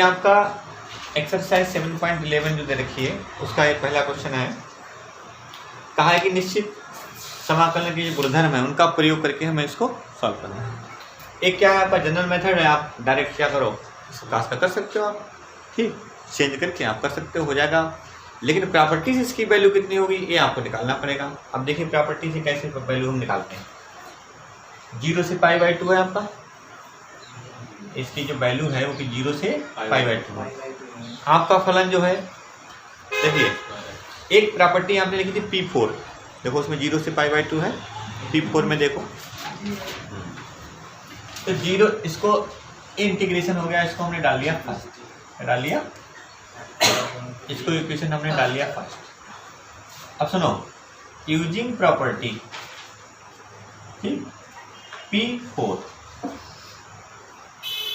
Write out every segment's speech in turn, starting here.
ये आपका एक्सरसाइज 7.11 जो दे रखी है उसका एक पहला क्वेश्चन है। कहा है कि निश्चित समाकलन के जो गुणधर्म है उनका प्रयोग करके हमें इसको सॉल्व करना है। एक क्या है आपका जनरल मेथड है, आप डायरेक्ट क्या करो इसको कास्ट का कर सकते हो आप, ठीक, चेंज करके आप कर सकते हो, हो जाएगा। लेकिन प्रॉपर्टी से इसकी वैल्यू कितनी होगी ये आपको निकालना पड़ेगा। अब देखिए प्रॉपर्टी से कैसे वैल्यू हम निकालते हैं। 0 से π/2 है आपका, इसकी जो वैल्यू है वो कि 0 से π/2 है। आपका फलन जो है देखिए एक प्रॉपर्टी आपने लिखी थी P4, देखो उसमें 0 से π/2 है। P4 में देखो तो 0 इसको इंटीग्रेशन हो गया, इसको हमने डाल लिया फर्स्ट, डाल लिया इसको इक्वेशन हमने डाल लिया फर्स्ट। अब सुनो यूजिंग प्रॉपर्टी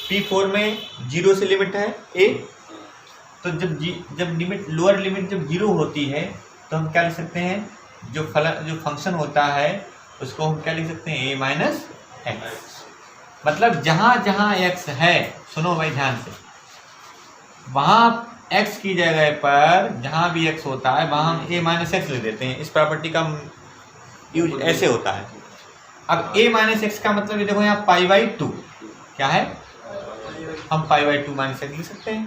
P4 में 0 से लिमिट है a, तो जब लिमिट लोअर लिमिट जब 0 होती है तो हम क्या लिख सकते हैं, जो फंक्शन होता है उसको हम क्या लिख सकते हैं a - x। मतलब जहाँ जहाँ x है, सुनो भाई ध्यान से, वहाँ x की जगह पर जहाँ भी x होता है वहाँ हम a - x लिख देते हैं। इस प्रॉपर्टी का यूज ऐसे होता है। अब a - x का मतलब ये देखो यहाँ π/2 क्या है, हम π/2 - x लिख सकते हैं।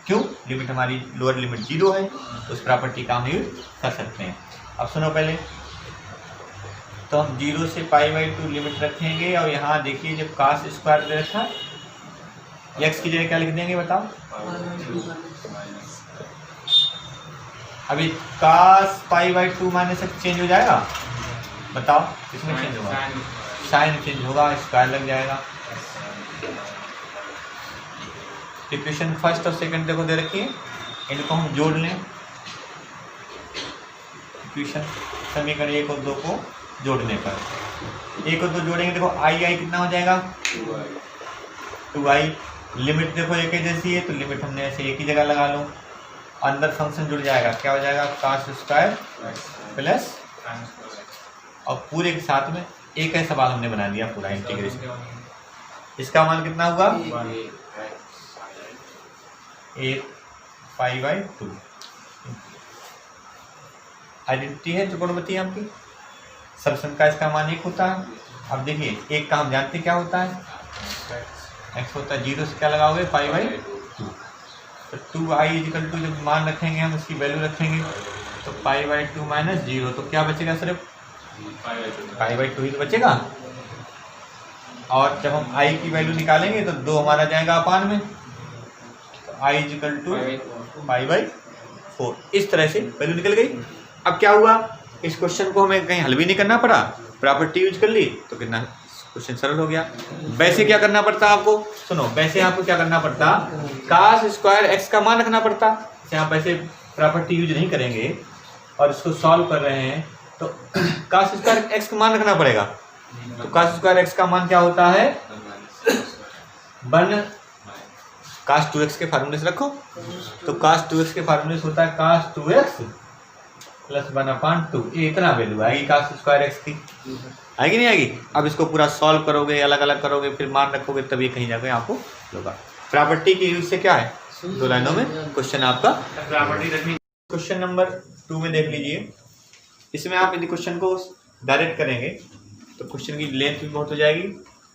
क्यों, लिमिट हमारी लोअर लिमिट 0 है, उस प्रॉपर्टी का हम यूज कर सकते हैं। अब सुनो पहले तो हम 0 से π/2 लिमिट रखेंगे और यहाँ देखिए जब cos स्क्वायर दे रखा है x की जगह क्या लिख देंगे बताओ। अभी cos π/2 - x चेंज हो जाएगा, बताओ किसमें चेंज होगा, साइन चेंज होगा, स्क्वायर लग जाएगा। इक्वेशन फर्स्ट और सेकंड देखो दे रखी है, इनको हम जोड़ लें। इक्वेशन समीकरण 1 और 2 को जोड़ने पर 1 और 2 जोड़ेंगे, देखो i कितना हो जाएगा 2i। लिमिट देखो एक ही जैसी है तो लिमिट हमने ऐसे एक ही जगह लगा लो, अंदर फंक्शन जुड़ जाएगा, क्या हो जाएगा cos स्क्वायर प्लस, और पूरे के साथ में एक ही सवाल हमने बना दिया पूरा इंटीग्रेशन। इसका मान कितना हुआ 8 π/2। आइडेंटिटी है त्रिकोणमिति आपकी, सबसम का इसका मान 1 होता है। अब देखिए एक का हम जानते क्या होता है, x होता है 0 से क्या लगाओगे π/2, तो 2i = जब मान रखेंगे हम इसकी वैल्यू रखेंगे तो π/2 - 0, तो क्या बचेगा सिर्फ π/2 ही तो बचेगा। और जब हम i की वैल्यू निकालेंगे तो 2 हमारा जाएगा अपान में, तो i = π/4। इस तरह से वैल्यू निकल गई। अब क्या हुआ, इस क्वेश्चन को हमें कहीं हल भी नहीं करना पड़ा, प्रॉपर्टी यूज कर ली तो कितना क्वेश्चन सरल हो गया। वैसे क्या करना पड़ता आपको, सुनो वैसे आपको क्या करना पड़ता, cos स्क्वायर x का मान रखना पड़ता। जैसे आप ऐसे प्रॉपर्टी यूज नहीं करेंगे और इसको सॉल्व कर रहे हैं तो cos स्क्वायर x का मान रखना पड़ेगा। तो cos स्क्वायर x का मान क्या होता है 1 cos 2x के फार्मूले से रखो, तो cos 2x के फार्मूले से होता है cos 2x + 1/2। ये इतना वैल्यू आएगी cos स्क्वायर x की, आएगी नहीं आएगी। अब इसको पूरा सॉल्व करोगे, अलग अलग करोगे, फिर मान रखोगे, तभी कहीं जाकर आपको होगा। प्रॉपर्टी के यूज से क्या है 2 लाइनों में क्वेश्चन आपका प्रॉपर्टी रखनी। क्वेश्चन नंबर 2 में देख लीजिए, इसमें आप यदि क्वेश्चन को डायरेक्ट करेंगे तो क्वेश्चन की लेंथ भी बहुत हो जाएगी,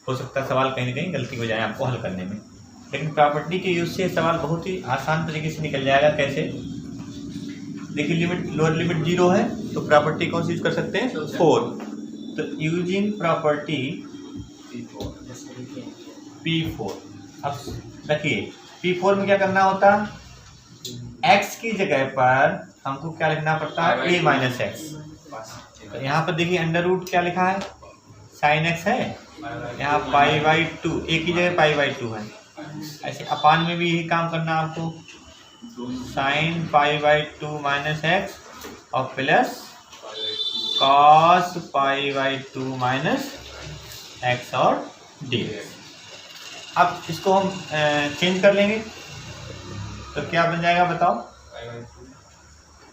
हो सकता है सवाल कहीं ना कहीं गलती हो जाए आपको हल करने में। लेकिन प्रॉपर्टी के यूज से सवाल बहुत ही आसान तरीके से निकल जाएगा। कैसे, देखिए लिमिट लोअर लिमिट 0 है तो प्रॉपर्टी कौन सी यूज कर सकते हैं 4, तो यूजिंग प्रॉपर्टी P4। अब देखिए P4 में क्या करना होता, x की जगह पर हमको क्या लिखना पड़ता है a - x। तो यहाँ पर देखिए अंडर रूट क्या लिखा है sin x है, यहाँ π/2 a की जगह π/2 है। ऐसे अपान में भी यही काम करना आपको, sin π/2 - x और प्लस cos π/2 - x और dx। अब इसको हम चेंज कर लेंगे तो क्या बन जाएगा बताओ,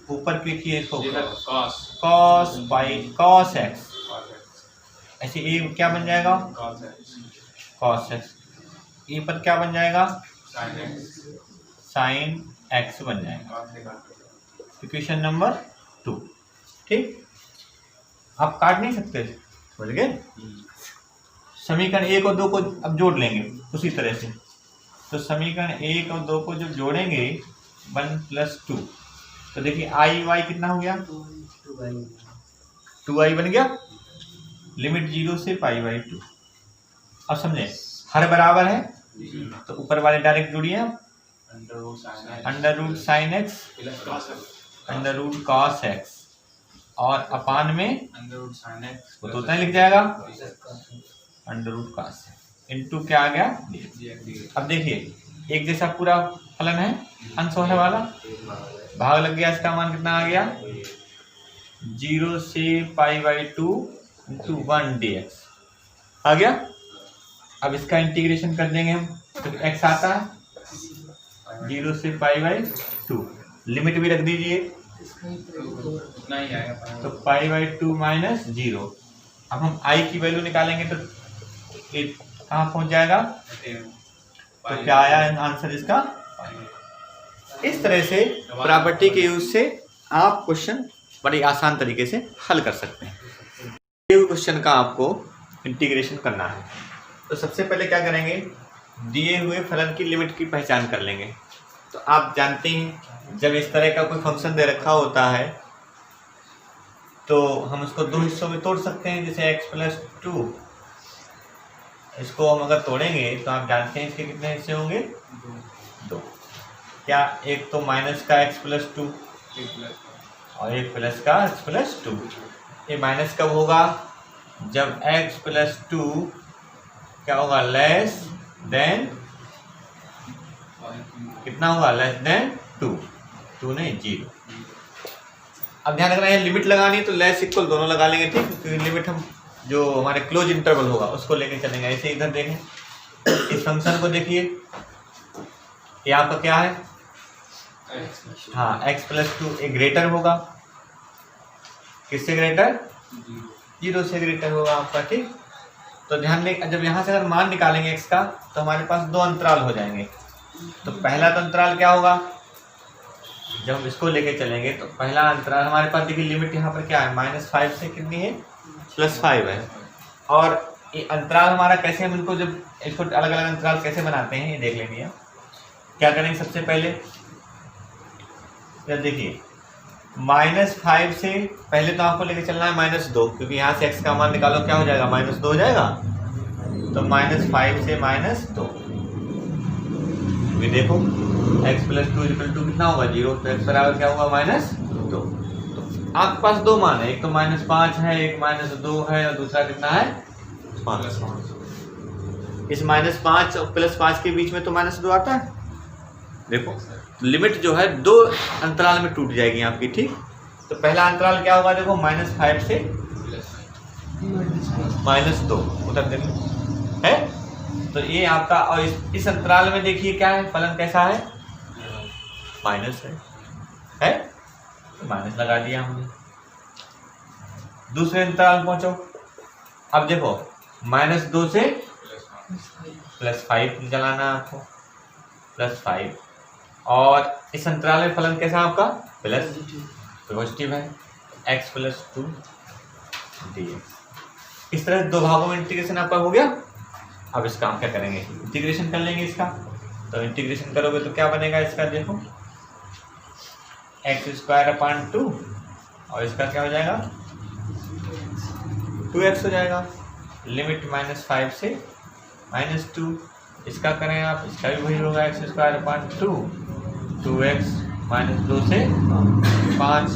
ऊपर क्लिक किए इसको cos x, ऐसे ये क्या बन जाएगा cos x, ये पर क्या बन जाएगा साइन एक्स बन जाएगा, इक्वेशन नंबर 2। ठीक, आप काट नहीं सकते, समझ गए। समीकरण 1 और 2 को अब जोड़ लेंगे उसी तरह से। तो समीकरण 1 और 2 को जब जोड़ेंगे 1 + 2, तो देखिए आई वाई कितना हो गया, 2i बन गया, लिमिट 0 से π/2। अब समझे हर बराबर है तो ऊपर वाले डायरेक्ट जोड़िए आप, √sin x √cos x और अपान में वो तो उतना ही लिख जाएगा √cos इनटू क्या आ गया। अब देखिए एक जैसा पूरा फलन है, अंश होने वाला, भाग लग गया, इसका मान कितना आ गया 0 से π/2 × 1 dx आ गया। अब इसका इंटीग्रेशन कर देंगे हम, तो x आता है 0 से π/2, लिमिट भी रख दीजिए उतना ही आएगा, तो π/2 - 0। अब हम i की वैल्यू निकालेंगे तो कहाँ पहुंच जाएगा, तो क्या आया आंसर इसका। इस तरह से प्रॉपर्टी के यूज से आप क्वेश्चन बड़ी आसान तरीके से हल कर सकते हैं। ये क्वेश्चन का आपको इंटीग्रेशन करना है, तो सबसे पहले क्या करेंगे, दिए हुए फलन की लिमिट की पहचान कर लेंगे। तो आप जानते हैं जब इस तरह का कोई फंक्शन दे रखा होता है तो हम उसको दो हिस्सों में तोड़ सकते हैं, जैसे x + 2, इसको हम अगर तोड़ेंगे तो आप जानते हैं इसके कितने हिस्से होंगे, 2। क्या, एक तो माइनस का x + 2 और एक प्लस का x + 2। ये माइनस कब होगा, जब x + 2 क्या होगा, लेस देन कितना होगा, लेस देन 2 नहीं 0। अब ध्यान रखना है लिमिट लगानी है तो लेस इक्वल दोनों लगा लेंगे, ठीक, क्योंकि लिमिट हम जो हमारे क्लोज इंटरवल होगा उसको लेके चलेंगे। ऐसे इधर देखें इस फंक्शन को, देखिए ये आपका क्या है, हाँ x + 2 एक ग्रेटर होगा, किससे ग्रेटर, 0 से ग्रेटर होगा आपका, ठीक। तो ध्यान दें जब यहाँ से अगर मान निकालेंगे x का तो हमारे पास 2 अंतराल हो जाएंगे। तो पहला तो अंतराल क्या होगा, जब हम इसको लेके चलेंगे तो पहला अंतराल हमारे पास देखिए लिमिट यहाँ पर क्या है, -5 से कितनी है, +5 है। और ये अंतराल हमारा कैसे, हम इनको जब इसको अलग अलग अंतराल कैसे बनाते हैं ये देख लेंगे। क्या करेंगे सबसे पहले, जब देखिए -5 से पहले तो आपको लेके चलना है -2, क्योंकि यहाँ से x का मान निकालो क्या हो जाएगा, -2 हो जाएगा। तो -5 से -2 भी देखो x + 2 = कितना होगा, 0। तो x बराबर क्या होगा, -2। तो आपके पास 2 मान है, एक तो -5 है, एक -2 है और दूसरा कितना है, 5। इस -5 और +5 के बीच में तो -2 आता है। देखो लिमिट जो है 2 अंतराल में टूट जाएगी आपकी, ठीक। तो पहला अंतराल क्या होगा, देखो -5 से -2 उधर देखो है। तो ये आपका, और इस अंतराल में देखिए क्या है, फलन कैसा है, माइनस है तो माइनस लगा दिया हमने। दूसरे अंतराल पहुंचो, अब देखो -2 से +5 चलाना आपको, +5। और इस अंतराल में फलन कैसा आपका, पॉजिटिव है, x + 2 dx। इस तरह 2 भागों में इंटीग्रेशन आपका हो गया। अब इसका हम क्या करेंगे, इंटीग्रेशन कर लेंगे इसका। तो इंटीग्रेशन करोगे तो क्या बनेगा इसका, देखो x² / 2 और इसका क्या हो जाएगा, 2x हो जाएगा। लिमिट -5 से -2, इसका करें आप, इसका भी वही होगा x² / 2, 2x -2 से 5।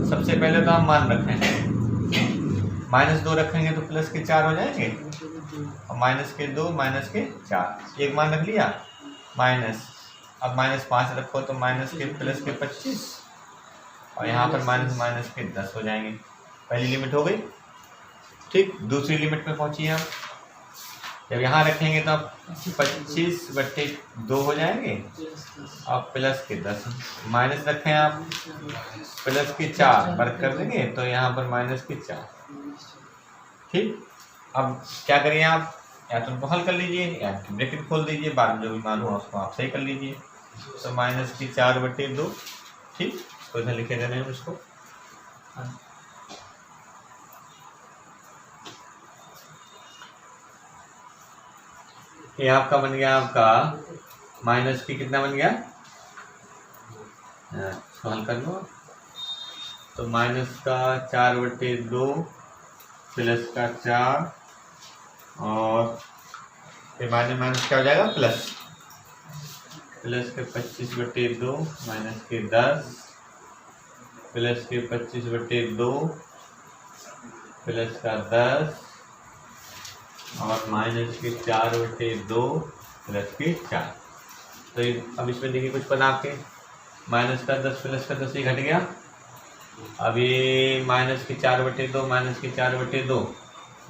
सबसे पहले तो हम मान रखें, -2 रखेंगे तो प्लस के 4 हो जाएंगे, और -2 -4 एक मान रख लिया, माइनस। अब -5 रखो तो +25 और यहाँ पर -10 हो जाएंगे। पहली लिमिट हो गई, ठीक। दूसरी लिमिट में पहुँचिए हम, जब यहाँ रखेंगे तो आप 25/2 हो जाएंगे और +10 माइनस रखें आप, +4 वर्क कर देंगे तो यहाँ पर -4, ठीक। अब क्या करिए आप, या तो उनको हल कर लीजिए या ब्रैकेट खोल दीजिए, बाद में जो भी मान हो उसको आप सही कर लीजिए। तो -4/2। ठीक, तो इधर लिखे देने हम इसको। ये आपका बन गया, आपका माइनस की कितना बन गया, हल कर लो। तो -4/2 प्लस का 4 और फिर माइनस क्या हो जाएगा, प्लस के 25/2 माइनस के 10 प्लस के 25/2 प्लस का 10 और माइनस के 4/2 प्लस के 4। तो अब इसमें देखिए कुछ पता आपके, माइनस का 10 प्लस का 10 ही घट गया। अब ये माइनस के 4/2 माइनस के 4/2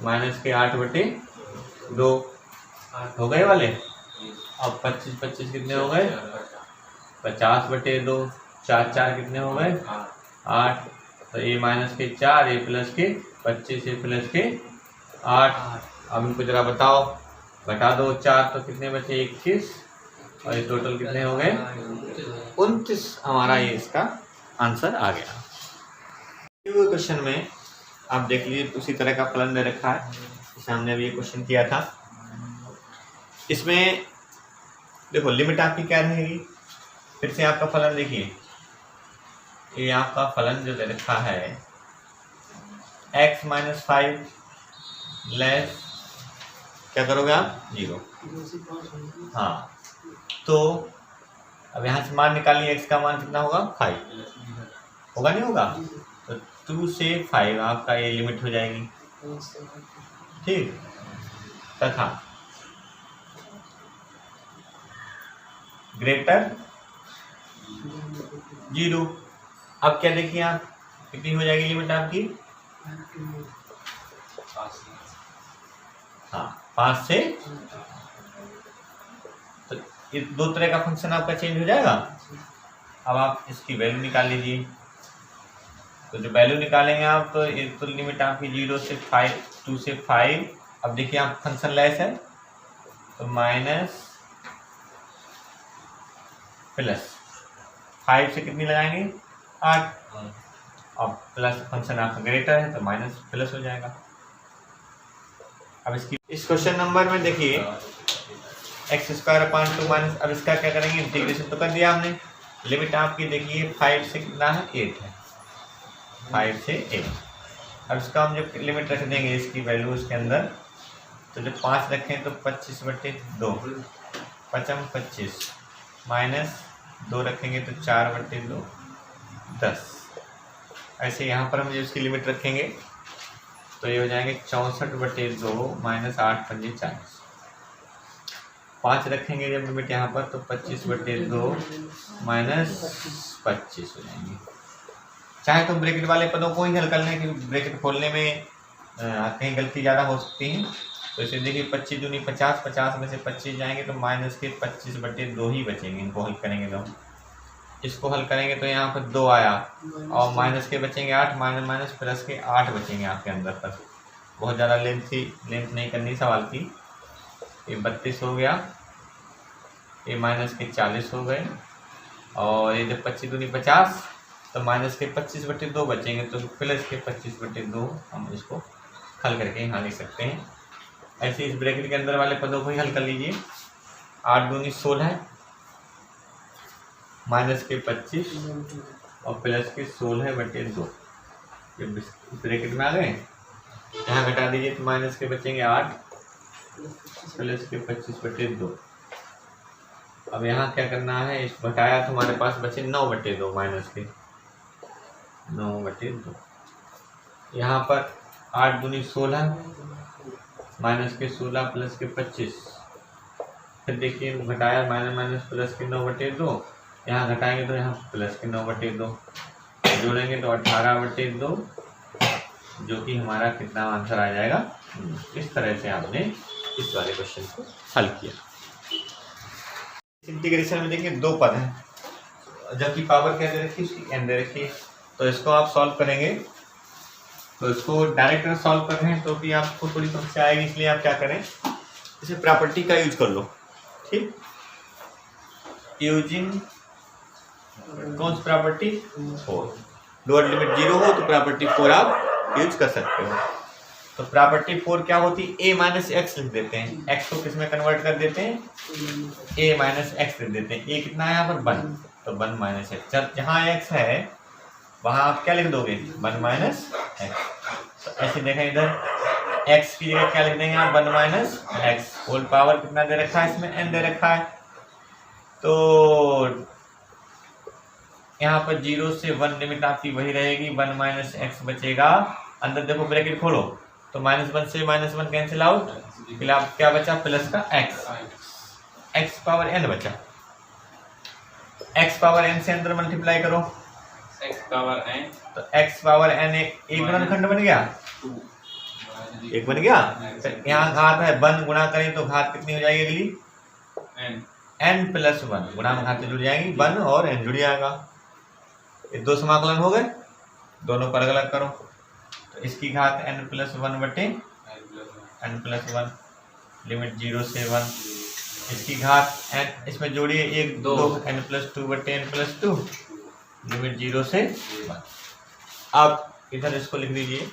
माइनस के 8/2 हो गए वाले। अब 25 कितने हो गए, 50/2, 4 कितने हो गए, 8। तो ये माइनस के 4, ये प्लस के 25, ये प्लस के 8। अब इनको जरा बताओ, घटा दो 4 तो कितने बचे, 21 और ये टोटल कितने हो गए, 29। हमारा ये इसका आंसर आ गया। क्वेश्चन में आप देख लीजिए उसी तरह का फलन दे रखा है, सामने अभी ये क्वेश्चन किया था। इसमें देखो लिमिट आपकी क्या रहेगी, फिर से आपका फलन देखिए, ये आपका फलन जो दे रखा है x - 5 लेस क्या करोगे आप, 0। हाँ, तो अब यहाँ से मान निकालिए, x का मान कितना होगा, 5 होगा, नहीं होगा, तो 2 से 5 आपका ये लिमिट हो जाएगी। ठीक, तथा ग्रेटर 0। अब क्या देखिए आप, कितनी हो जाएगी लिमिट आपकी, हाँ 5 से। तो ये दो तरह का फंक्शन आपका चेंज हो जाएगा। अब आप इसकी वैल्यू निकाल लीजिए, तो जो वैल्यू निकालेंगे आप, तो ये तो लिमिट आपकी 0 से 5, 2 से 5। अब देखिए आप फंक्शन लेस है, तो माइनस प्लस 5 से कितनी लगाएंगे, 8। अब प्लस फंक्शन आपका ग्रेटर है तो माइनस प्लस हो जाएगा। अब इसकी इस क्वेश्चन नंबर में देखिए x² माइनस, अब इसका क्या करेंगे, इंटीग्रेशन तो कर दिया हमने। लिमिट आपकी देखिए 5 से कितना है, 8 है, 5 से 8। अब इसका हम जब लिमिट रख देंगे इसकी वैल्यू इसके अंदर, तो जब 5 रखें तो 25/2 5 25 माइनस 2 रखेंगे तो 4/2 10। ऐसे यहाँ पर हम जब इसकी लिमिट रखेंगे तो ये हो जाएंगे 64/2 माइनस 8 × 5 = 40। 5 रखेंगे जब लिमिट यहाँ पर तो 25/2 माइनस 25 हो जाएंगे। चाहे तो ब्रैकेट वाले पदों को ही हल कर लें, क्योंकि ब्रैकेट खोलने में कहीं गलती ज़्यादा हो सकती है। तो इसे देखिए 25 दूनी 50, 50 में से 25 जाएंगे तो माइनस के 25/2 ही बचेंगे। इनको हल करेंगे तो इसको हल करेंगे तो यहाँ पर 2 आया और माइनस के बचेंगे 8, माइनस प्लस के 8 बचेंगे आपके अंदर तक। बहुत ज़्यादा लेंथ नहीं करनी सवाल की। ये 32 हो गया, ये माइनस के 40 हो गए, और ये जब 25 दूनी 50 तो माइनस के 25/2 बचेंगे, तो प्लस के 25/2 हम इसको हल करके यहाँ लिख सकते हैं। ऐसे इस ब्रैकेट के अंदर वाले पदों को ही हल कर लीजिए। 8 दूनी 16 माइनस के 25 और प्लस के 16/2। जब ब्रैकेट में आ गए यहाँ घटा दीजिए तो माइनस के बचेंगे 8 प्लस के 25/2। अब यहाँ क्या करना है, इस घटाया तो हमारे पास बचे 9/2 माइनस के 9/2। यहाँ पर 8 दूनी 16 माइनस के 16 प्लस के 25। फिर देखिए घटाया माइनस प्लस के 9/2, यहाँ घटाएंगे तो यहाँ प्लस के 9/2 जोड़ेंगे तो 18/2, जो कि हमारा कितना आंसर आ जाएगा। इस तरह से आपने इस वाले क्वेश्चन को हल किया। इंटीग्रेशन में देखिए 2 पद हैं, जबकि पावर क्या दे रखी है, उसकी n दे रखी है। तो इसको आप सॉल्व करेंगे, तो इसको डायरेक्ट सॉल्व कर रहे हैं तो भी आपको थोड़ी समस्या आएगी, इसलिए आप क्या करें, इसे प्रॉपर्टी का यूज कर लो। ठीक, यूजिंग कौन सी प्रॉपर्टी 4। लोअर लिमिट 0 हो तो प्रॉपर्टी 4 आप यूज कर सकते हो। तो प्रॉपर्टी 4 क्या होती है, a माइनस एक्स लिख देते हैं, x को किस में कन्वर्ट कर देते हैं, a माइनस एक्स लिख देते हैं। a कितना है यहाँ पर 1, तो 1 माइनस एक्स। जब जहाँ x है वहाँ आप क्या लिख दोगे, 1 माइनस एक्स। तो ऐसे देखें इधर x की जगह क्या लिख देंगे आप, 1 माइनस एक्स। होल पावर कितना दे रखा है इसमें, n दे रखा है। तो यहाँ पर 0 से 1 लिमिट आपकी वही रहेगी, 1 माइनस एक्स बचेगा। अंदर देखो ब्रैकेट खोलो तो -1 से -1 कैंसिल आउट, फिर आप क्या बचा, प्लस का x पावर n बचा। x पावर n से अंदर मल्टीप्लाई करो, x पावर n, तो x पावर n एक गुणनखंड बन गया, एक बन गया। तो यहाँ घात है 1, गुणा करें तो घात कितनी हो जाएगी अगली, n प्लस 1, गुणा में घात जुड़ जाएंगी 1 और n जुड़ जाएगा। ये दो समाकलन हो गए, दोनों पर अलग करो तो इसकी घात n प्लस 1 बटे n प्लस 1, लिमिट 0 से 1। इसकी घात n, इसमें जोड़िए 1 2, n प्लस 2 बटे n प्लस 2, लिमिट 0 से 1। आप इधर इसको लिख दीजिए,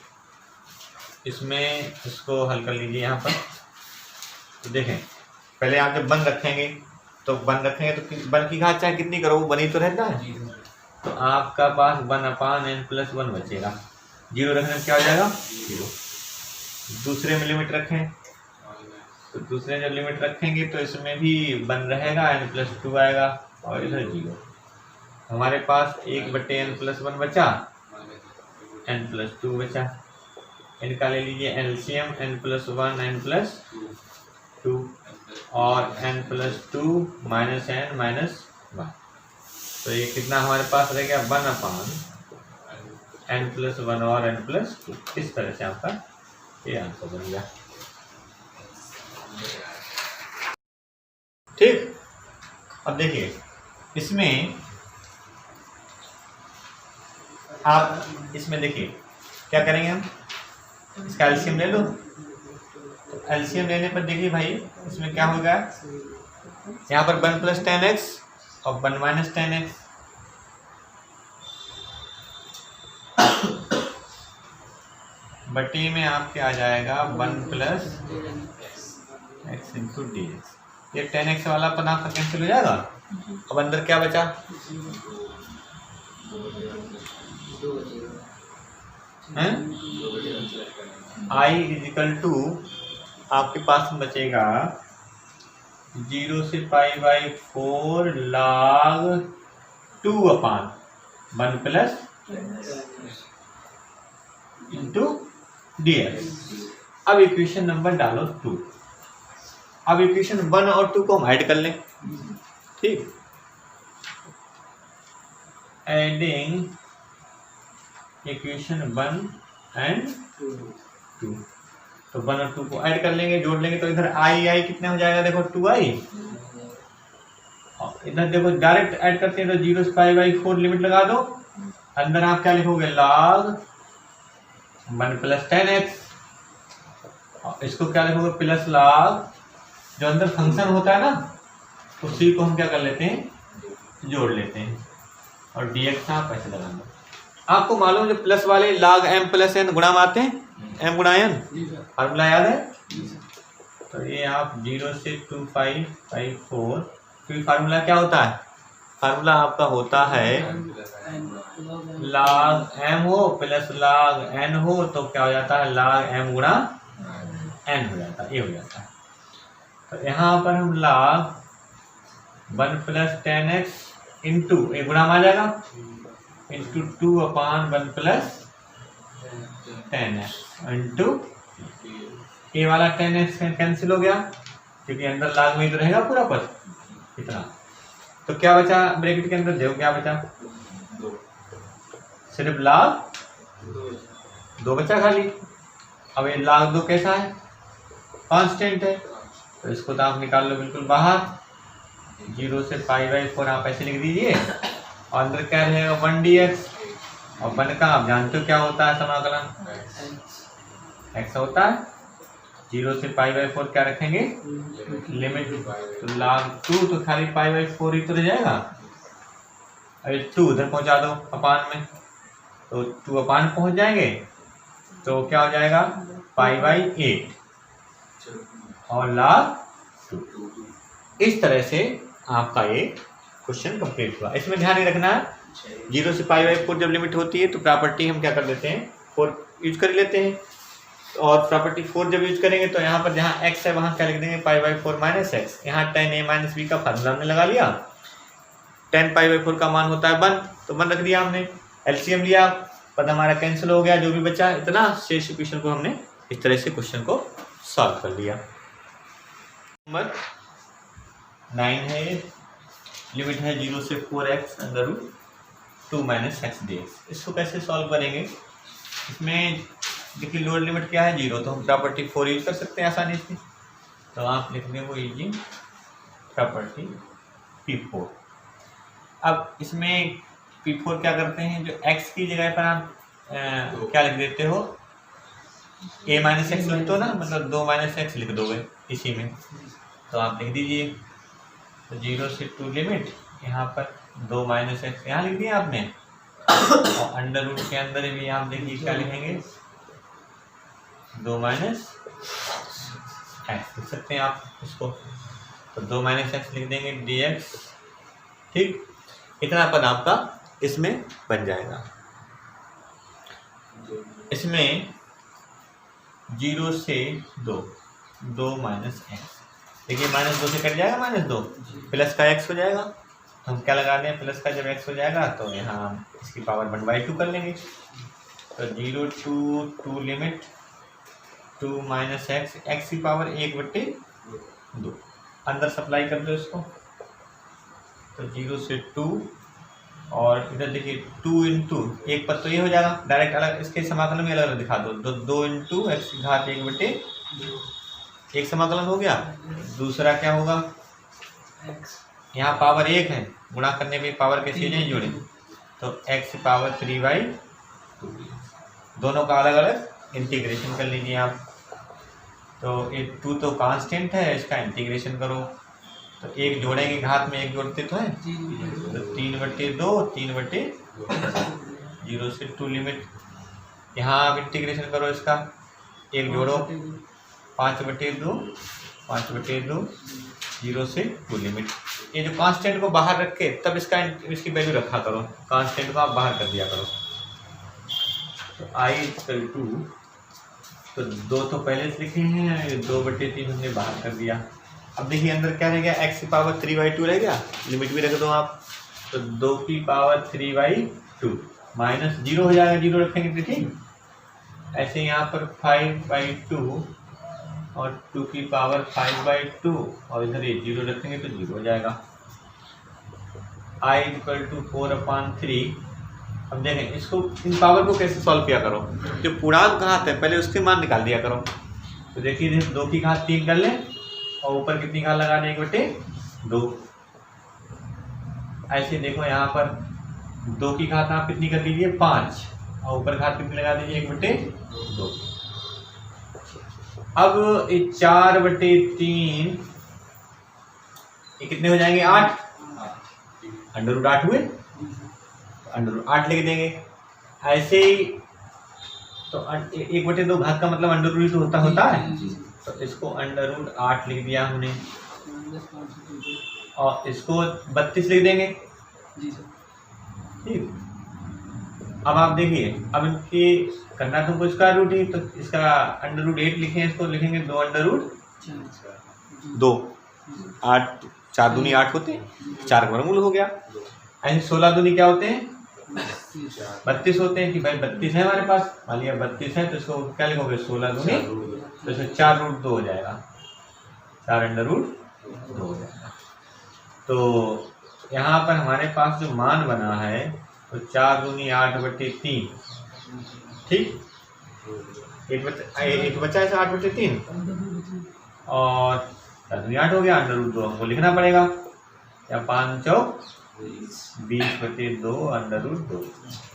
इसमें इसको हल कर लीजिए यहाँ पर। तो देखें पहले आप जब 1 रखेंगे तो 1 रखेंगे तो 1 की घात चाहे कितनी करो वो बनी तो रहता है। तो आपका पास 1/n प्लस 1 बचेगा। 0 रखने में क्या हो जाएगा, 0। दूसरे में लिमिट रखें तो दूसरे जब लिमिट रखेंगे तो इसमें भी 1 रहेगा, n प्लस 2 आएगा और इधर 0। हमारे पास 1/n प्लस 1 बचा, n प्लस 2 बचा। इनका ले लीजिए LCM, n plus 1 n plus 2 और n plus 2 minus n minus 1। तो ये कितना हमारे पास रह गया, 1/n प्लस 1 और n प्लस 2। इस तरह से आपका ये आंसर बन गया। ठीक, अब देखिए इसमें आप इसमें देखिए क्या करेंगे हम, इसका एलसीएम ले लो। तो एलसीएम लेने पर देखिए भाई इसमें क्या होगा, यहाँ पर 1 प्लस 10x और 1 माइनस 10x। बटे में आपके आ जाएगा 1 plus x into D x. ये 10x वाला पद आपका कैंसिल हो जाएगा। अब अंदर क्या बचा, i इजिकल टू आपके पास बचेगा 0 से π/4 log 2/1 plus into D x. अब इक्वेशन नंबर डालो 2। अब इक्वेशन 1 और 2 को हम ऐड कर लें। ठीक, एडिंग इक्वेशन 1 एंड 2, तो 1 और 2 को ऐड कर लेंगे, जोड़ लेंगे तो इधर i कितना हो जाएगा, देखो 2i। इधर देखो डायरेक्ट ऐड करते हैं तो 0 से π/4 लिमिट लगा दो। अंदर आप क्या लिखोगे, log 1 प्लस 10x। इसको क्या लिखोगे, प्लस log, जो अंदर फंक्शन होता है ना उसी को हम क्या कर लेते हैं, जोड़ लेते हैं और dx आप ऐसे लगा दो। आपको मालूम जो प्लस वाले log m प्लस n गुणा में आते हैं, m गुणा n फार्मूला याद है। तो ये आप 0 से 2π/4, फिर फार्मूला क्या होता है, फार्मूला आपका होता है log m हो प्लस log n हो तो क्या हो जाता है, log m गुणा n हो जाता है, ये हो जाता है। तो यहाँ पर हम log 1 प्लस 10x इंटू ये गुणा में आ जाएगा इंटू 2/1 प्लस 10x इंटू ये वाला 10x कैंसिल हो गया क्योंकि अंदर log में ही तो रहेगा पूरा पद इतना। तो क्या बचा ब्रैकेट के अंदर, देखो क्या बचा, सिर्फ log 2 बचा खाली। अब ये log 2 कैसा है, कांस्टेंट है, तो इसको तो आप निकाल लो बिल्कुल बाहर। 0 से π/4 आप ऐसे लिख दीजिए और अंदर क्या रहेगा 1dx और 1 का आप जानते हो क्या होता है समाकलन, x होता है। 0 से π/4 क्या रखेंगे लिमिट, तो log2 तो खाली π/4 ही तो रह जाएगा। अरे 2 उधर पहुंचा दो अपान में, तो 2 अपान पहुंच जाएंगे, तो क्या हो जाएगा π/8 और log2। इस तरह से आपका ये क्वेश्चन कंप्लीट हुआ। इसमें ध्यान नहीं रखना है 0 से π/4 जब लिमिट होती है तो प्रॉपर्टी हम क्या कर देते हैं 4 यूज कर लेते हैं, और प्रॉपर्टी 4 जब यूज करेंगे तो यहाँ पर जहाँ x है वहाँ क्या लिख देंगे π/4 माइनस एक्स। यहाँ tan a माइनस b का फार्मूला हमने लगा लिया, tan π/4 का मान होता है 1, तो 1 रख दिया हमने, एलसीएम लिया, पद हमारा कैंसिल हो गया, जो भी बचा इतना, शेष इक्वेशन को हमने इस तरह से क्वेश्चन को सॉल्व कर लिया। नंबर 9 है, लिमिट है 0 से 4x under root 2 minus x dx। इसको कैसे सॉल्व करेंगे, इसमें देखिए लोअर लिमिट क्या है 0, तो हम प्रॉपर्टी 4 यूज कर सकते हैं आसानी से, तो आप लिख दें वो यूजिंग प्रॉपर्टी P4। अब इसमें P4 क्या करते हैं, जो x की जगह पर आप क्या लिख देते हो a माइनस एक्स लिखते हो ना, मतलब 2 माइनस एक्स लिख दोगे इसी में, तो आप लिख दीजिए, तो 0 से 2 लिमिट, यहाँ पर 2 माइनस एक्स यहाँ लिख दिया आपने, और अंडर रूट के अंदर भी आप देखिए क्या लिखेंगे 2 माइनस एक्स लिख सकते हैं आप इसको, तो 2 माइनस एक्स लिख देंगे dx। ठीक, इतना पद आपका इसमें बन जाएगा। इसमें 0 से 2 माइनस एक्स, देखिए -2 से कट जाएगा -2, प्लस का x हो जाएगा, तो हम क्या लगा दें प्लस का जब x हो जाएगा तो यहाँ हम इसकी पावर 1/2 कर लेंगे, तो 0 to 2 लिमिट 2 माइनस एक्स की पावर 1/2, अंदर सप्लाई कर दो इसको, तो 0 से 2, और इधर देखिए 2 इंटू एक पद तो ये हो जाएगा, डायरेक्ट अलग इसके समाकलन में अलग अलग दिखा दो, तो 2 इंटू एक्स की घात 1/2 एक समाकलन हो गया। दूसरा क्या होगा, यहाँ पावर 1 है, गुणा करने पे पावर कैसे नहीं जोड़े, तो x पावर 3/2, दोनों का अलग अलग इंटीग्रेशन कर लीजिए आप, तो ये 2 तो कांस्टेंट है, इसका इंटीग्रेशन करो, तो एक जोड़ेंगे घात में, एक जोड़ते तो है, तो 3/2 0 से 2 लिमिट, यहाँ आप इंटीग्रेशन करो इसका, एक जोड़ो 5/2 0 से 2 लिमिट। ये जो कांस्टेंट को बाहर रख के तब इसकी वैल्यू रखा करो, कांस्टेंट को आप बाहर कर दिया करो, तो i तो 2 तो पहले से लिखे हैं, 2/3 हमने बाहर कर दिया। अब देखिए अंदर क्या रह गया, x की पावर 3/2 रह गया, लिमिट भी रख दो आप, तो 2 की पावर 3/2 माइनस 0 हो जाएगा, 0 रखेंगे तो ठीक, ऐसे यहाँ पर 5/2 और 2 की पावर 5/2, और इधर ये 0 रखेंगे तो 0 हो जाएगा। i = 4/3। अब देखें इसको, इन पावर को कैसे सॉल्व किया करो, जो पूर्णांक घात है पहले उसके मान निकाल दिया करो, तो देखिए 2 की घात 3 कर लें, और ऊपर कितनी घात लगा दें 1/2, ऐसे देखो यहाँ पर 2 की घात आप कितनी कर दीजिए 5, और ऊपर घात कितनी लगा दीजिए 1/2। अब 4/3 ये कितने हो जाएंगे 8, √8 हुए, √8 लिख देंगे। ऐसे ही तो 1/2 घात का मतलब √2 तो होता है, तो इसको √8 लिख दिया हमने, और इसको 32 लिख देंगे। ठीक, अब आप देखिए, अब इनकी करना तुमको इसका रूट ही, तो इसका √8 लिखें, इसको लिखेंगे 2 8, 4 दूनी 8 होते हैं, 4 का वर्गमूल हो गया। ऐसे 16 दूनी क्या होते हैं 32 होते हैं, कि भाई 32 है हमारे पास, मान लिया 32 है, तो इसको क्या लिखोगे 16 दूनी, तो इसमें 4√2 हो जाएगा, 4√2 हो जाएगा। तो यहाँ पर हमारे पास जो मान बना है तो 4 दूनी 8/3, ठीक, एक बचा है 8/3, और 8 हो गया, √2 हमको लिखना पड़ेगा, या 5 चौक 20/2 √2।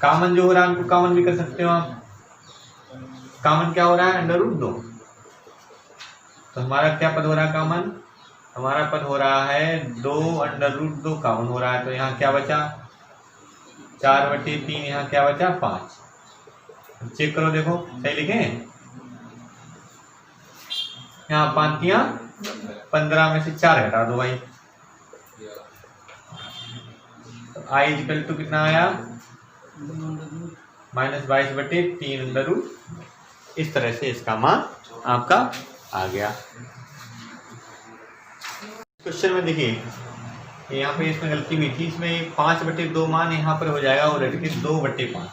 कामन जो हो रहा है हमको कामन भी कर सकते हो आप, कामन क्या हो रहा है √2, तो हमारा क्या पद हो रहा है कॉमन? हमारा पद हो रहा है 2√2 कॉमन हो रहा है। तो यहाँ क्या बचा? 4/3। यहाँ क्या बचा? 5। चेक करो, देखो सही लिखे? यहाँ 5 किया 15 में से 4 घटा दो भाई। तो आई इक्वल टू कितना आया? -22/3 इस तरह से इसका मान आपका आ गया। क्वेश्चन में देखिए यहाँ पे इसमें गलती हुई थी, इसमें 5/2 मान यहाँ पर हो जाएगा और रेट के 2/5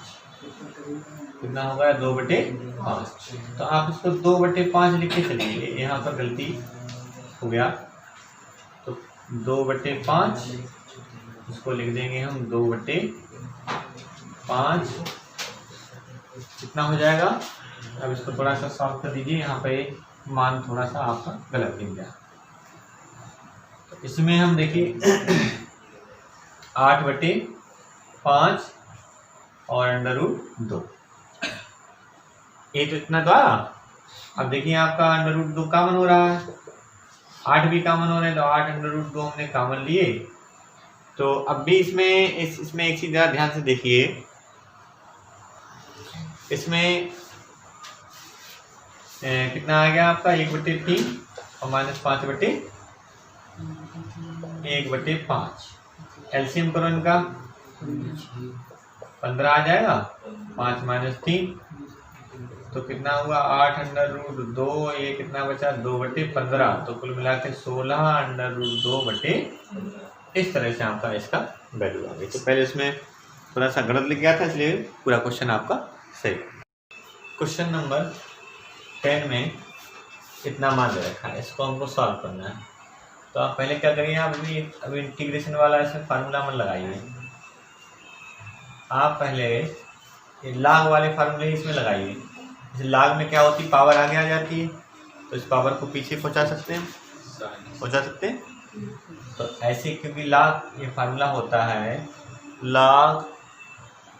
कितना होगा? 2/5। तो आप इसको 2/5 लिख के चलिए, यहाँ पर गलती हो गया। तो 2/5 इसको लिख देंगे हम 2/5 कितना हो जाएगा? अब इसको थोड़ा सा सॉल्व कर दीजिए। यहाँ पे मान थोड़ा सा आपका गलत दिख गया। तो इसमें हम देखिए 8/5 और √2 ये तो इतना तो आया। अब देखिए आपका √2 कॉमन हो रहा है, 8 भी कॉमन हो रहे हैं, तो 8√2 हमने कॉमन लिए। तो अब भी इसमें एक चीज जरा ध्यान से देखिए, इसमें कितना आ गया आपका? 1/3 और -5/1/5। एलसीएम करो इनका, 15 आ जाएगा। 5 - 3 तो कितना हुआ? 8√2। ये कितना बचा? 2/15। तो कुल मिला के 16√2 इस तरह से आपका इसका वैल्यू आ गई। तो पहले इसमें थोड़ा सा गलत लिख गया था, इसलिए पूरा क्वेश्चन आपका सही। क्वेश्चन नंबर 10 में इतना मान दे रखा है, इसको हमको सॉल्व करना है। तो आप पहले क्या करिए, आप अभी इंटीग्रेशन वाला इसमें फार्मूला मत लगाइए। आप पहले ये लाग वाले फार्मूले इसमें लगाइए। जैसे लाग में क्या होती है? पावर आगे आ जाती है, तो इस पावर को पीछे पहुंचा सकते हैं। तो ऐसे, क्योंकि लाग ये फार्मूला होता है log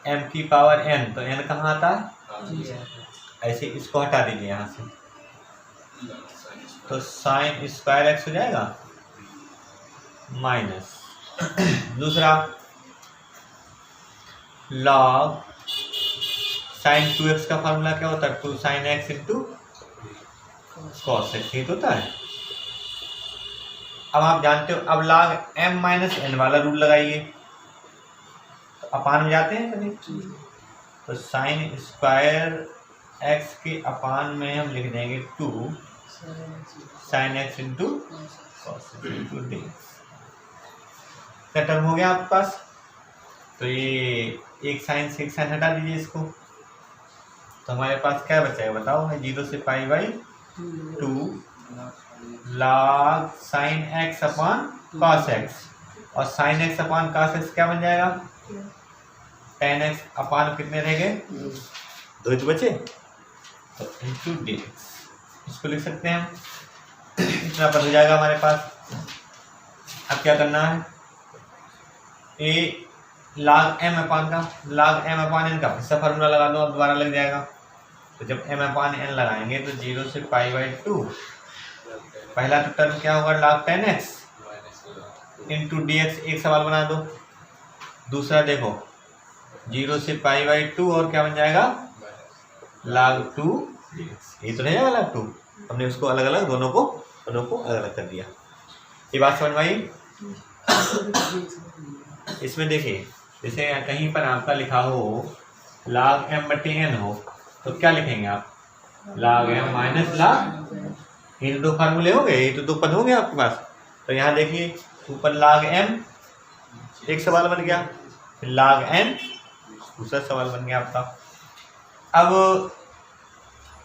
m की पावर n, तो n कहाँ आता है? ऐसे इसको हटा दीजिए यहाँ से, तो sin स्क्वायर x हो जाएगा माइनस। दूसरा log sin 2x का फार्मूला क्या होता है? 2 sin x × cos x, ठीक होता है। अब आप जानते हो, अब log m - n वाला रूल लगाइए, तो अपान में जाते हैं कभी। तो sin स्क्वायर x के अपान में हम लिख देंगे 2 sin x × cos x × dx। क्या टर्म हो गया आपके पास? तो ये एक साइन से एक साइन हटा दीजिए इसको, तो हमारे पास क्या बचेगा बताओ? 0 से π/2 log sin x अपान cos x, और sin x अपान cos x क्या बन जाएगा? tan x अपान कितने रह गए? 2 तो बचे, तो × dx इसको लिख सकते हैं हम। इतना पर हो जाएगा हमारे पास। अब क्या करना है? ए log m अपान n का फिर से फार्मूला लगा दो, अब दोबारा लग जाएगा। तो जब m/n लगाएंगे तो 0 से π/2 पहला तो टर्म क्या होगा? log tan x × dx, एक सवाल बना दो। दूसरा देखो 0 से π/2 और क्या बन जाएगा? log 2 dx। ये तो नहीं जाएगा log 2, हमने उसको अलग अलग दोनों को अलग अलग कर दिया। ये बात समझ में आई? इसमें देखिए, जैसे कहीं पर आपका लिखा हो log m/n हो, तो क्या लिखेंगे आप? log m - log, ये तो 2 फार्मूले हो गए, ये तो 2 पद हो गए आपके पास। तो यहाँ देखिए ऊपर log m एक सवाल बन गया, फिर log n दूसरा सवाल बन गया आपका। अब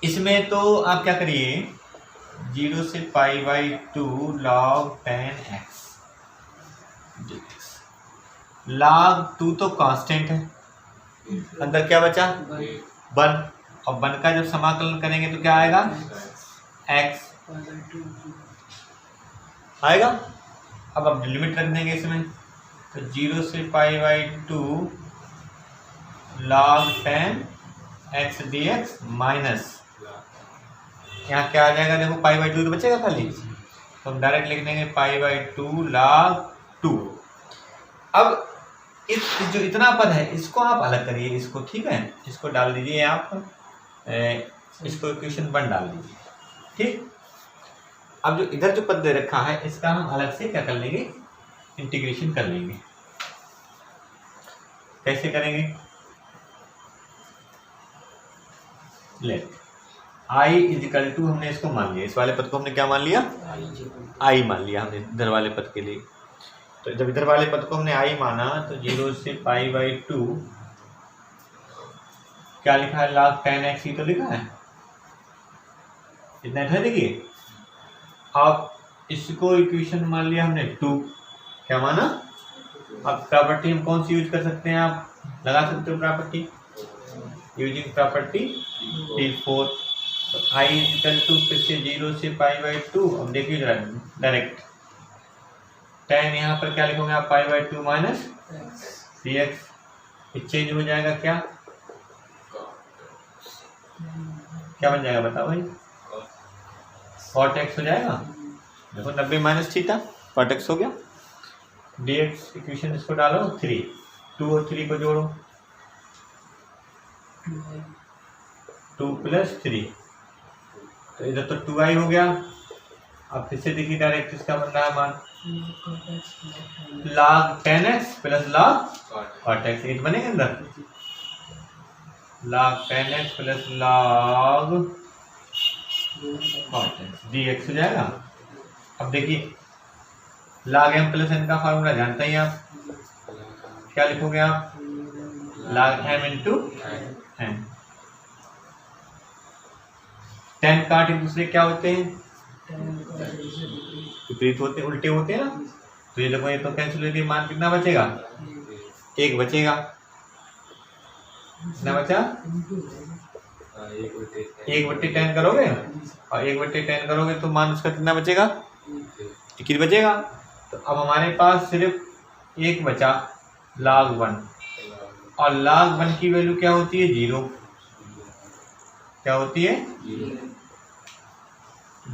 इसमें तो आप क्या करिए, 0 से π/2 log tan x log 2 तो कांस्टेंट है, अंदर क्या बचा? 1, और 1 का जब समाकलन करेंगे तो क्या आएगा? x आएगा। अब लिमिट रख देंगे इसमें, तो 0 से π/2 log tan x dx minus यहाँ क्या आ जाएगा, देखो पाई बाई 2 तो बचेगा खाली, तो हम डायरेक्ट लिख देंगे पाई बाई 2 log 2। अब इस जो इतना पद है इसको आप अलग करिए इसको, ठीक है, इसको डाल दीजिए आप, इसको इक्वेशन 1 डाल दीजिए, ठीक। अब जो इधर जो पद दे रखा है इसका हम अलग से क्या कर लेंगे, इंटीग्रेशन कर लेंगे। कैसे करेंगे, लेट i इजिकल टू, हमने इसको मान लिया, इस वाले पद को हमने क्या मान लिया, i मान लिया हमने इधर वाले पद के लिए। तो जब इधर वाले पद को हमने i माना तो 0 से पाई बाई 2 क्या लिखा है, log 10x ही तो लिखा है, इतना है। देखिए अब इसको इक्वेशन मान लिया हमने 2, क्या माना। अब प्रॉपर्टी हम कौन सी यूज कर सकते हैं, आप लगा सकते हो प्रॉपर्टी, यूजिंग प्रॉपर्टी T4। तो i इक्वल टू फिर से 0 से पाई बाई 2, अब देखिए जरा डायरेक्ट 10 यहाँ पर क्या लिखोगे आप, pi by 2 minus dx, change हो जाएगा क्या, क्या बन जाएगा बताओ भाई, cot x हो जाएगा। देखो 90 माइनस थीटा, cot x हो गया, dx इक्वेशन इसको डालो 3, 2 और 3 को जोड़ो, 2 प्लस 3, तो इधर तो 2i हो गया। अब फिर से देखिए डायरेक्ट इसका बन रहा है मान log 10x plus log cot x, ये बनेगा अंदर, log 10x plus log cot x dx हो जाएगा। अब देखिए log m प्लस n का फार्मूला जानते ही आप, क्या लिखोगे आप, log m इंटू n। 10 काट एक दूसरे क्या होते हैं, विपरीत होते, उल्टे होते हैं ना। तो ये देखो ये तो कैंसिल हो गई, मान कितना बचेगा, 1 बचेगा, कितना बचा, 1/10 करोगे, और 1/10 करोगे तो मान उसका कितना बचेगा, 1 बचेगा। तो अब हमारे पास सिर्फ 1 बचा log 1, और log 1 की वैल्यू क्या होती है, 0, क्या होती है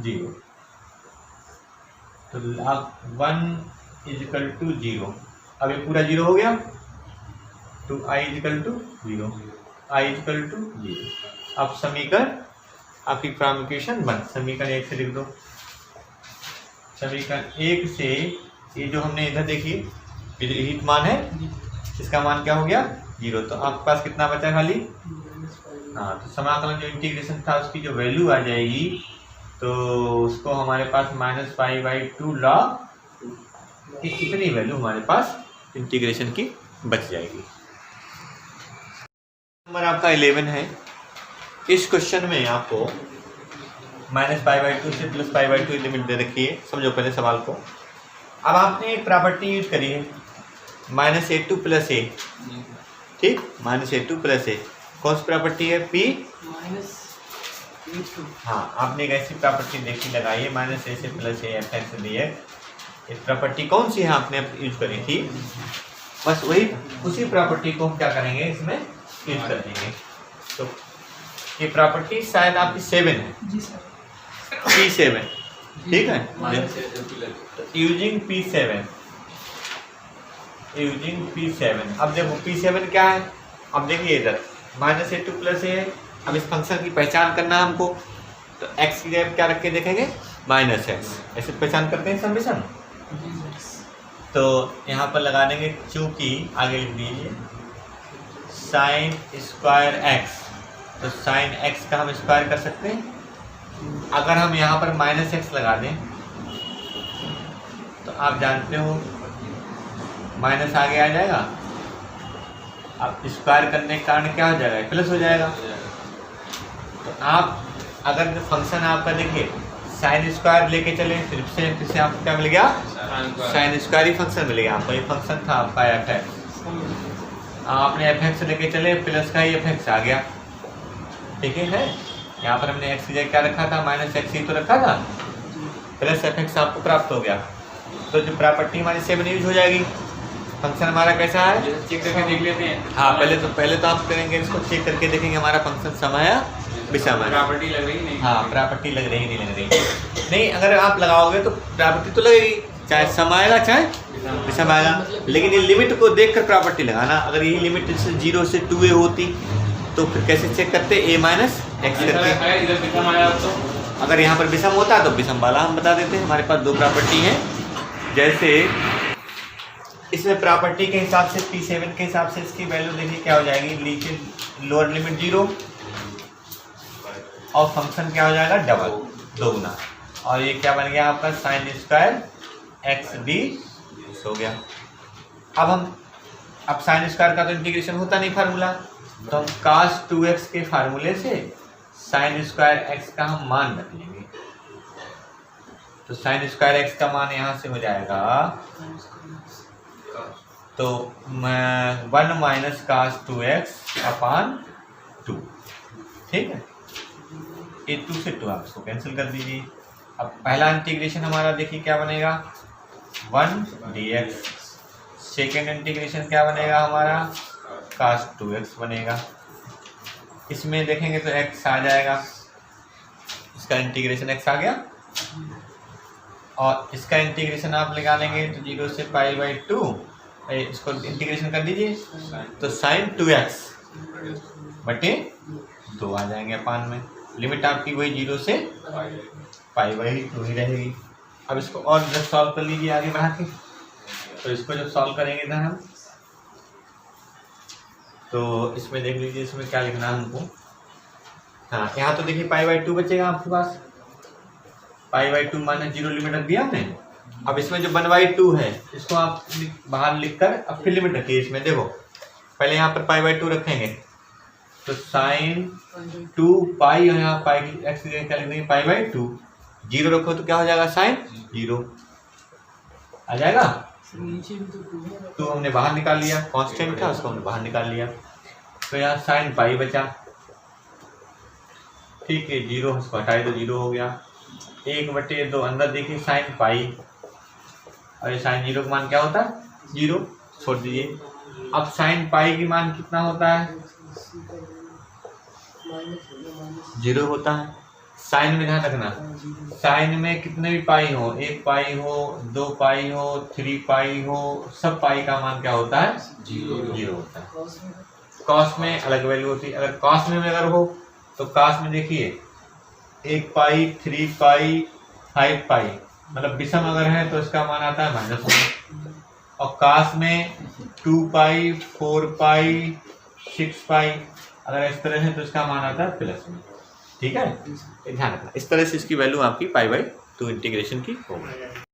0। तो log 1 इजिकल टू 0, अब ये पूरा 0 हो गया, तो i equal to 0, i equal to 0। अब समीकरण आपकी प्राइम 1, समीकरण 1 से लिख दो, समीकरण 1 से ये जो हमने इधर देखिए विहित मान है, इसका मान क्या हो गया, 0। तो आपके पास कितना बचा खाली, हाँ, तो समाकलन जो इंटीग्रेशन था उसकी जो वैल्यू आ जाएगी, तो उसको हमारे पास माइनस पाई बाई 2 log, इतनी वैल्यू हमारे पास इंटीग्रेशन की बच जाएगी। नंबर आपका 11 है। इस क्वेश्चन में आपको माइनस पाई बाई 2 से प्लस पाई बाई 2 लिमिट दे रखी है, समझो पहले सवाल को। अब आपने एक प्रॉपर्टी यूज करी है माइनस a2 प्लस a, ठीक, माइनस a2 प्लस a, कौन सी प्रॉपर्टी है, p माइनस a2। हाँ, आपने एक ऐसी प्रॉपर्टी देखी लगाई है माइनस a से प्लस a fx dx, इस प्रॉपर्टी कौन सी है आपने यूज करी थी, बस वही उसी प्रॉपर्टी को हम क्या करेंगे इसमें यूज कर देंगे। तो ये प्रॉपर्टी शायद आपकी 7 है जी सर, P7, ठीक है, यूजिंग P7। अब देखो P7 क्या है, अब देखिए इधर माइनस a2 प्लस a है। अब इस फंक्शन की पहचान करना है हमको, तो x की जगह क्या रख के देखेंगे, माइनस x, ऐसे पहचान करते हैं समेशन। तो यहाँ पर लगा देंगे, चूंकि आगे लिख दीजिए साइन स्क्वायर x, तो साइन x का हम स्क्वायर कर सकते हैं। अगर हम यहाँ पर माइनस x लगा दें तो आप जानते हो माइनस आगे आ जाएगा, अब स्क्वायर करने के कारण क्या हो जाएगा, प्लस हो जाएगा। तो आप अगर जो फंक्शन आपका देखिए साइन स्क्वायर लेके चले, फिर से आपको क्या मिल गया, साइन स्क्वायर ही फंक्शन मिल गया आपको। ये फंक्शन था आपका fx, आपने fx लेके चले, प्लस का ही fx आ गया, ठीक है। यहाँ पर हमने x की जगह क्या रखा था, माइनस x ही तो रखा था, प्लस fx आपको प्राप्त हो गया। तो जो प्रॉपर्टी हमारी 7 यूज हो जाएगी। फंक्शन हमारा कैसा है, चेक करके देख लेते हैं। हाँ, पहले तो आप करेंगे इसको, चेक करके देखेंगे हमारा फंक्शन समाया विषम है। प्रॉपर्टी लग रही नहीं। हाँ, प्रॉपर्टी लग रही नहीं लग रही नहीं, अगर आप लगाओगे तो प्रॉपर्टी तो लगेगी, चाहे सम आएगा चाहे विषम आएगा, लेकिन ये लिमिट को देखकर प्रॉपर्टी लगाना। अगर ये लिमिट जैसे 0 से 2a होती तो फिर कैसे चेक करते, a माइनस एक्स करके। अगर इधर विषम आया तो अगर यहाँ पर विषम होता तो विषम वाला हम बता देते हैं। हमारे पास दो प्रॉपर्टी हैं, जैसे इसमें प्रॉपर्टी के हिसाब से P7 के हिसाब से इसकी वैल्यू देखिए क्या हो जाएगी, नीचे लोअर लिमिट 0 और फंक्शन क्या हो जाएगा डबल, दोगुना, और ये क्या बन गया आपका साइन स्क्वायर एक्स डी हो गया। अब साइन स्क्वायर का तो इंटीग्रेशन होता नहीं फार्मूला, तो हम cos 2x के फार्मूले से साइन स्क्वायर एक्स का हम मान रख लेंगे। तो साइन स्क्वायर एक्स का मान यहाँ से हो जाएगा तो 1 माइनस cos 2x अपॉन 2, ठीक है। ये 2 से 2 आप इसको कैंसिल कर दीजिए। अब पहला इंटीग्रेशन हमारा देखिए क्या बनेगा 1 dx, सेकेंड इंटीग्रेशन क्या बनेगा हमारा cos 2x बनेगा। इसमें देखेंगे तो x आ जाएगा, इसका इंटीग्रेशन x आ गया, और इसका इंटीग्रेशन आप लगा लेंगे तो 0 से π/2, इसको इंटीग्रेशन कर दीजिए तो sin 2x बटे 2 आ जाएंगे अपान में। लिमिट आपकी वही 0 से π/2 ही रहेगी। अब इसको और जब सॉल्व कर लीजिए आगे बढ़ा के, तो इसको जब सॉल्व करेंगे इधर हम, तो इसमें देख लीजिए इसमें क्या लिखना है हमको। हाँ, यहाँ तो देखिए π/2 बचेगा आपके पास, π/2 माइनस 0 लिमिट रख दिया हमने। अब इसमें जो 1/2 है इसको आप बाहर लिखकर अब फिर लिमिट रखिए। इसमें देखो पहले यहाँ पर π/2 रखेंगे तो साइन 2 पाई, और यहाँ पाई की एक्स क्या लिख देंगे π/2, 0 रखो तो क्या हो जाएगा साइन 0 आ जाएगा। तो हमने बाहर निकाल लिया, कांस्टेंट था उसको हमने बाहर निकाल लिया, तो यहाँ साइन पाई बचा, ठीक है। 0 उसको हटाए तो 0 हो गया, 1/2 अंदर देखिए साइन पाई, और ये साइन 0 का मान क्या होता है 0, छोड़ दीजिए। अब साइन पाई की मान कितना होता है 0 होता है। साइन में ध्यान रखना, साइन में कितने भी पाई हो, 1 पाई हो, 2 पाई हो, 3 पाई हो, सब पाई का मान क्या होता है 0 होता है। कॉस में अलग वैल्यू होती है। अगर कॉस में अगर हो तो कॉस में देखिए 1 पाई, 3 पाई, 5 पाई, मतलब विषम अगर है तो इसका मान आता है -1, और कॉस में 2 पाई, 4 पाई, 6 पाई, अगर इस तरह है तो इसका मान आता है प्लस में, ठीक है। ध्यान रखना, इस तरह से इसकी वैल्यू आपकी π/2 इंटीग्रेशन की होगी।